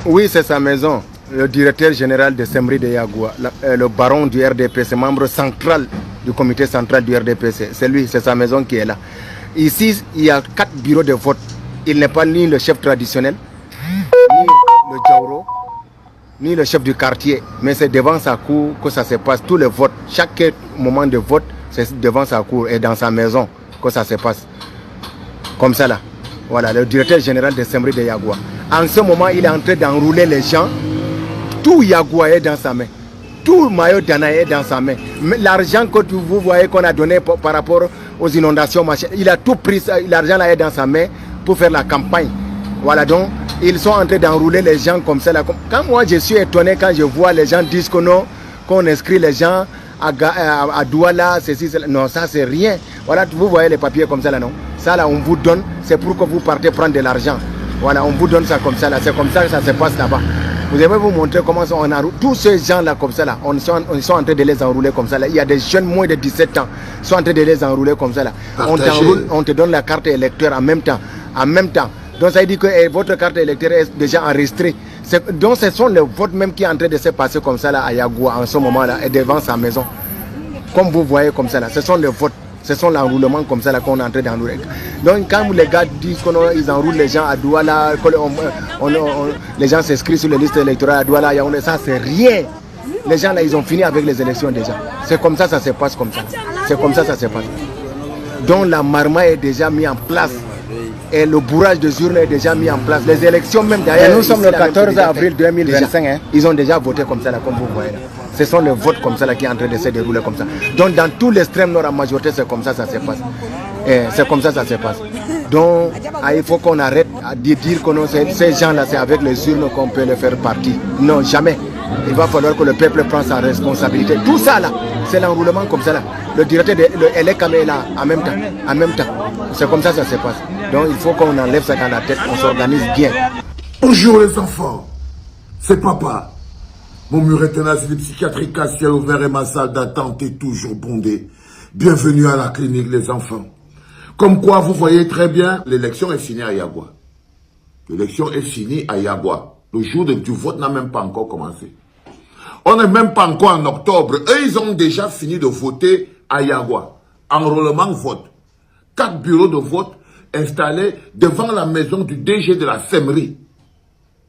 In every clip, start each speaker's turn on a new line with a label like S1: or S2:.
S1: Oui, c'est sa maison. Le directeur général de Semri de Yagoua, le baron du RDPC, membre central du comité central du RDPC. C'est lui, c'est sa maison qui est là. Ici, il y a 4 bureaux de vote. Il n'est pas ni le chef traditionnel, ni le Djauro, ni le chef du quartier. Mais c'est devant sa cour que ça se passe. Tous les votes, chaque moment de vote, c'est devant sa cour et dans sa maison que ça se passe. Comme ça là. Voilà, le directeur général de Semri de Yagoua. En ce moment, il est en train d'enrouler les gens. Tout Yagoua est dans sa main. Tout Mayo Dana est dans sa main. L'argent que vous voyez qu'on a donné par rapport aux inondations, il a tout pris. L'argent là est dans sa main pour faire la campagne. Voilà, donc ils sont en train d'enrouler les gens comme ça là. Quand moi je suis étonné quand je vois les gens disent que non, qu'on inscrit les gens à Douala, ceci, cela. Non, ça c'est rien. Voilà, vous voyez les papiers comme ça là, non? Ça là, on vous donne, c'est pour que vous partez prendre de l'argent. Voilà, on vous donne ça comme ça là. C'est comme ça que ça se passe là-bas. Vous allez vous montrer comment on enroule. Tous ces gens-là comme ça là, on sont en train de les enrouler comme ça là. Il y a des jeunes moins de 17 ans qui sont en train de les enrouler comme ça là. On te donne la carte électeur en même temps. En même temps. Donc ça veut dire que votre carte électeur est déjà enregistrée. Donc ce sont les votes même qui sont en train de se passer comme ça là à Yagoua en ce moment là et devant sa maison. Comme vous voyez comme ça là, ce sont les votes. Ce sont l'enroulement comme ça là qu'on est en train d'enrouler. Donc quand les gars disent qu'ils enroulent les gens à Douala, les gens s'inscrivent sur les listes électorales à Douala, ça c'est rien. Les gens là ils ont fini avec les élections déjà. C'est comme ça, ça se passe comme ça. C'est comme ça, ça se passe. Donc la marma est déjà mise en place. Et le bourrage de urnes est déjà mis en place. Les élections même d'ailleurs. Nous sommes le 14 avril 2025. Hein. Ils ont déjà voté comme ça là, comme vous voyez là. Ce sont les votes comme ça là qui sont en train de se dérouler comme ça. Donc dans tout l'extrême nord, en majorité, c'est comme ça ça se passe. C'est comme ça ça se passe. Donc il faut qu'on arrête de dire que non, ces gens-là, c'est avec les urnes qu'on peut les faire partie. Non, jamais. Il va falloir que le peuple prenne sa responsabilité. Tout ça là, c'est l'enroulement comme ça là. Le directeur de l'ELECAM est là en même temps. En même temps. C'est comme ça ça se passe. Donc il faut qu'on enlève ça dans la tête, qu'on s'organise bien.
S2: Bonjour les enfants, c'est papa. Mon muret ténacité psychiatrique à ciel ouvert et ma salle d'attente est toujours bondée. Bienvenue à la clinique les enfants. Comme quoi vous voyez très bien, l'élection est finie à Yagoua. L'élection est finie à Yagoua. Le jour du vote n'a même pas encore commencé. On n'est même pas encore en octobre. Eux, ils ont déjà fini de voter à Yagoua. Enrôlement vote. 4 bureaux de vote installés devant la maison du DG de la Semri.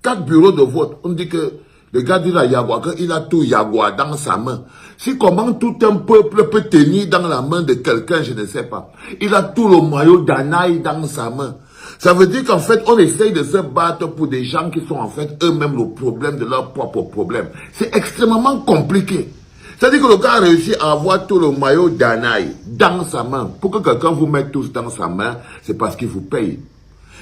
S2: 4 bureaux de vote. On dit que le gars dit à Yagoua qu'il a tout Yagoua dans sa main. Si comment tout un peuple peut tenir dans la main de quelqu'un, je ne sais pas. Il a tout le maillot d'Anaï dans sa main. Ça veut dire qu'en fait, on essaye de se battre pour des gens qui sont en fait eux-mêmes le problème de leur propre problème. C'est extrêmement compliqué. C'est-à-dire que le gars a réussi à avoir tout le maillot d'Anaï dans sa main. Pour que quelqu'un vous mette tous dans sa main, c'est parce qu'il vous paye.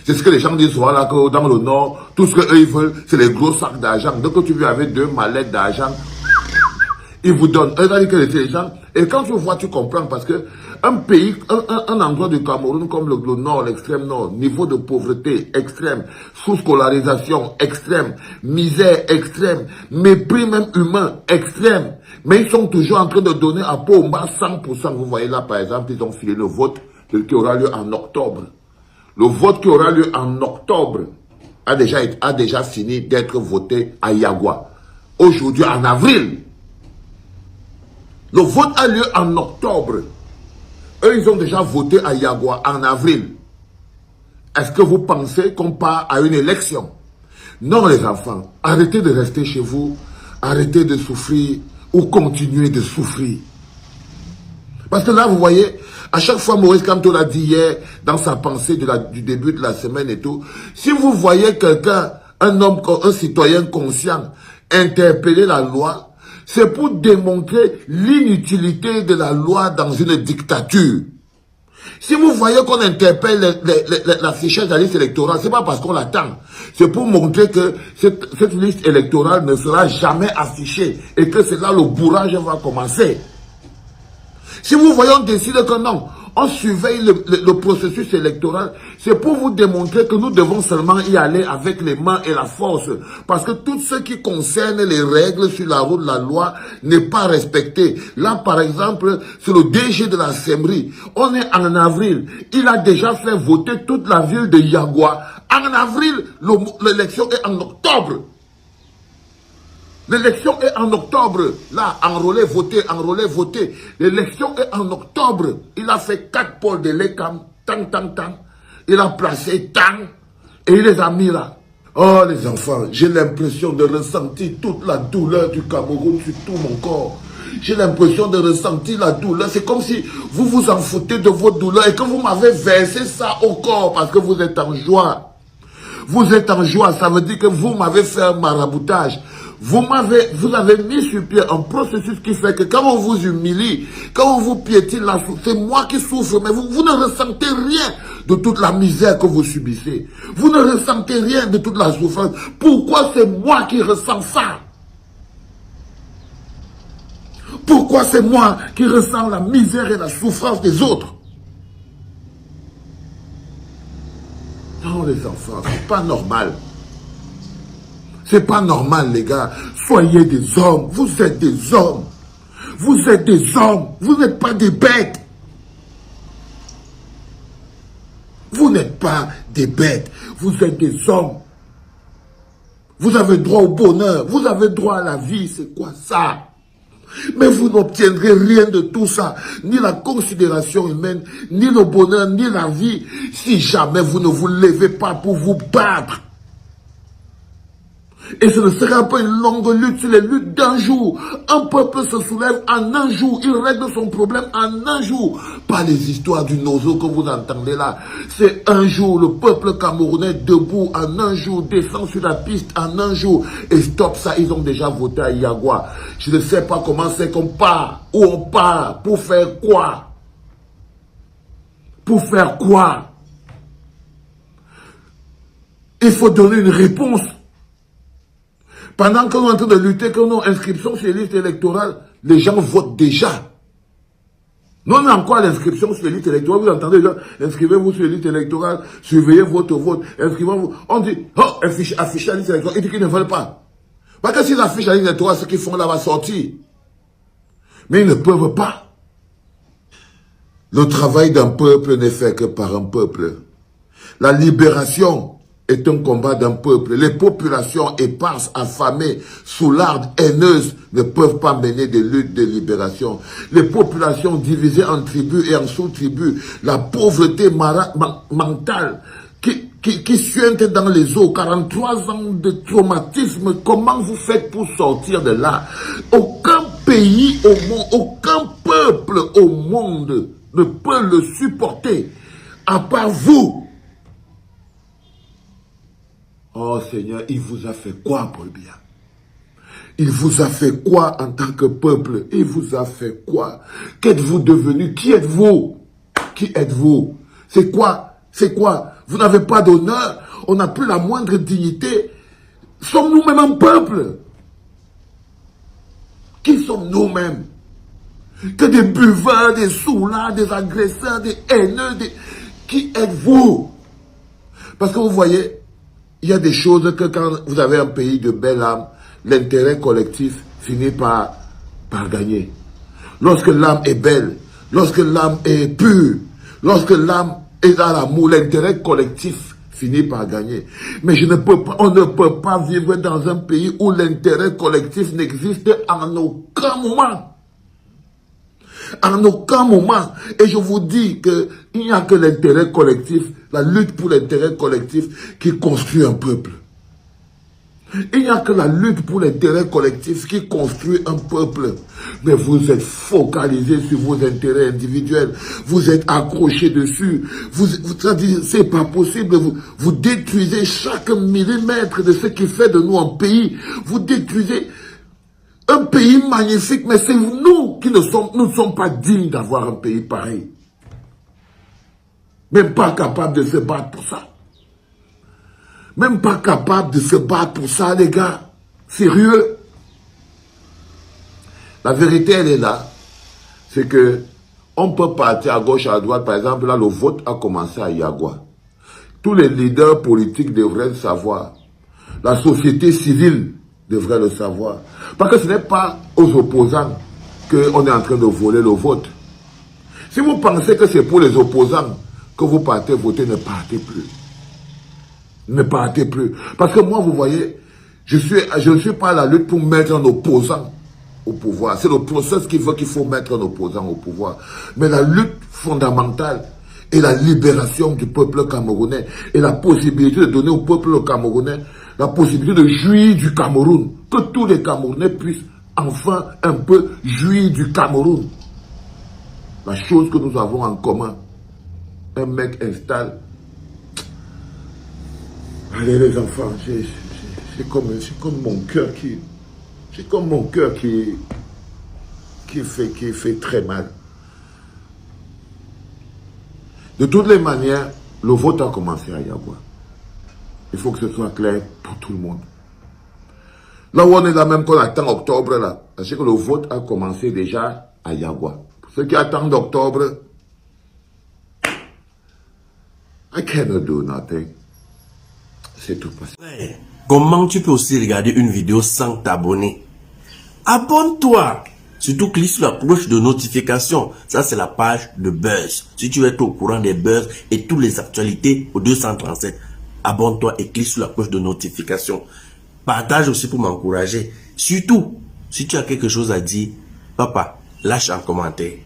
S2: C'est ce que les gens disent, voilà, que dans le Nord, tout ce qu'eux ils veulent, c'est les gros sacs d'argent. Donc tu viens avec 2 mallettes d'argent, ils vous donnent. C'est-à-dire que les gens, et quand tu vois, tu comprends, parce que un pays, un endroit du Cameroun comme le Nord, l'extrême Nord, niveau de pauvreté extrême, sous-scolarisation extrême, misère extrême, mépris même humain extrême, mais ils sont toujours en train de donner à Pomba 100%. Vous voyez là, par exemple, ils ont filé le vote qui aura lieu en octobre. Le vote qui aura lieu en octobre a déjà fini d'être voté à Yagoua. Aujourd'hui, en avril, le vote a lieu en octobre. Eux, ils ont déjà voté à Yagoua en avril. Est-ce que vous pensez qu'on part à une élection? Non, les enfants. Arrêtez de rester chez vous. Arrêtez de souffrir ou continuez de souffrir. Parce que là, vous voyez, à chaque fois, Maurice Kamto l'a dit hier, dans sa pensée du début de la semaine et tout, si vous voyez quelqu'un, un homme, un citoyen conscient, interpeller la loi, c'est pour démontrer l'inutilité de la loi dans une dictature. Si vous voyez qu'on interpelle l'affichage de la liste électorale, c'est pas parce qu'on l'attend. C'est pour montrer que cette liste électorale ne sera jamais affichée et que c'est là le bourrage va commencer. Si vous voyez, on décide que non, on surveille le processus électoral, c'est pour vous démontrer que nous devons seulement y aller avec les mains et la force. Parce que tout ce qui concerne les règles sur la route de la loi n'est pas respecté. Là, par exemple, c'est le DG de la Semri. On est en avril. Il a déjà fait voter toute la ville de Yagoua. En avril, l'élection est en octobre. L'élection est en octobre. Là, enrôler, voter. L'élection est en octobre. Il a fait 4 pôles de l'ECAM. Tang. Il a placé tang. Et il les a mis là. Oh les enfants, j'ai l'impression de ressentir toute la douleur du Cameroun sur tout mon corps. J'ai l'impression de ressentir la douleur. C'est comme si vous vous en foutez de votre douleur et que vous m'avez versé ça au corps parce que vous êtes en joie. Vous êtes en joie, ça veut dire que vous m'avez fait un maraboutage. Vous avez mis sur pied un processus qui fait que quand on vous humilie, quand on vous piétine, c'est moi qui souffre, mais vous ne ressentez rien de toute la misère que vous subissez. Vous ne ressentez rien de toute la souffrance. Pourquoi c'est moi qui ressens ça? Pourquoi c'est moi qui ressens la misère et la souffrance des autres? Non les enfants, c'est pas normal. C'est pas normal, les gars. Soyez des hommes. Vous êtes des hommes. Vous êtes des hommes. Vous n'êtes pas des bêtes. Vous n'êtes pas des bêtes. Vous êtes des hommes. Vous avez droit au bonheur. Vous avez droit à la vie. C'est quoi ça? Mais vous n'obtiendrez rien de tout ça. Ni la considération humaine, ni le bonheur, ni la vie. Si jamais vous ne vous levez pas pour vous battre. Et ce ne sera pas une longue lutte, c'est les luttes d'un jour. Un peuple se soulève en un jour, il règle son problème en un jour. Pas les histoires du nozo que vous entendez là. C'est un jour, le peuple camerounais debout en un jour, descend sur la piste en un jour. Et stop ça, ils ont déjà voté à Yagua. Je ne sais pas comment c'est qu'on part, où on part, pour faire quoi? Pour faire quoi? Il faut donner une réponse. Pendant qu'on est en train de lutter contre nos inscriptions sur les listes électorales, les gens votent déjà. Nous, on a encore l'inscription sur les listes électorales. Vous entendez les gens, inscrivez-vous sur les listes électorales, surveillez votre vote, inscrivez-vous. On dit, oh, affichez la liste électorale. Ils disent qu'ils ne veulent pas. Parce que s'ils affichent la liste électorale, ce qu'ils font là va sortir. Mais ils ne peuvent pas. Le travail d'un peuple n'est fait que par un peuple. La libération est un combat d'un peuple. Les populations éparses, affamées, soulardes, haineuses ne peuvent pas mener des luttes de libération. Les populations divisées en tribus et en sous-tribus, la pauvreté mentale qui suinte dans les eaux, 43 ans de traumatisme, comment vous faites pour sortir de là? Aucun pays au monde, aucun peuple au monde ne peut le supporter, à part vous. Oh Seigneur, il vous a fait quoi, Paul Biya? Il vous a fait quoi en tant que peuple? Il vous a fait quoi? Qu'êtes-vous devenu? Qui êtes-vous? Qui êtes-vous? C'est quoi? C'est quoi? Vous n'avez pas d'honneur? On n'a plus la moindre dignité? Sommes nous-mêmes un peuple? Qui sommes nous-mêmes? Que des buveurs, des soulards, des agresseurs, des haineux, Qui êtes-vous? Parce que vous voyez, il y a des choses que quand vous avez un pays de belle âme, l'intérêt collectif finit par gagner. Lorsque l'âme est belle, lorsque l'âme est pure, lorsque l'âme est dans l'amour, l'intérêt collectif finit par gagner. Mais on ne peut pas vivre dans un pays où l'intérêt collectif n'existe en aucun moment. En aucun moment. Et je vous dis qu'il n'y a que l'intérêt collectif, la lutte pour l'intérêt collectif qui construit un peuple. Il n'y a que la lutte pour l'intérêt collectif qui construit un peuple. Mais vous êtes focalisés sur vos intérêts individuels. Vous êtes accrochés dessus. C'est pas possible. Vous détruisez chaque millimètre de ce qui fait de nous un pays. Vous détruisez un pays magnifique, mais c'est nous qui ne sommes pas dignes d'avoir un pays pareil. Même pas capable de se battre pour ça. Même pas capable de se battre pour ça, les gars. Sérieux. La vérité, elle est là. C'est que on peut partir à gauche, à droite. Par exemple, là, le vote a commencé à Yagua. Tous les leaders politiques devraient le savoir. La société civile devrait le savoir. Parce que ce n'est pas aux opposants qu'on est en train de voler le vote. Si vous pensez que c'est pour les opposants que vous partez voter, ne partez plus. Ne partez plus. Parce que moi, vous voyez, Je ne suis pas à la lutte pour mettre un opposant au pouvoir. C'est le processus qui veut qu'il faut mettre un opposant au pouvoir. Mais la lutte fondamentale est la libération du peuple camerounais et la possibilité de donner au peuple camerounais la possibilité de jouir du Cameroun. Que tous les Camerounais puissent enfin un peu jouir du Cameroun. La chose que nous avons en commun. Un mec installe. Allez les enfants, c'est comme mon cœur qui... C'est comme mon cœur qui fait très mal. De toutes les manières, le vote a commencé à Yagua. Il faut que ce soit clair pour tout le monde. Là où on est là, même qu'on attend octobre, là, c'est que le vote a commencé déjà à Yagua. Pour ceux qui attendent octobre, I cannot do nothing. C'est tout passé.
S3: Comment tu peux aussi regarder une vidéo sans t'abonner? Abonne-toi! Surtout clique sur la cloche de notification. Ça, c'est la page de Buzz. Si tu veux être au courant des buzz et toutes les actualités au 237, abonne-toi et clique sur la cloche de notification. Partage aussi pour m'encourager. Surtout, si tu as quelque chose à dire, papa, lâche un commentaire.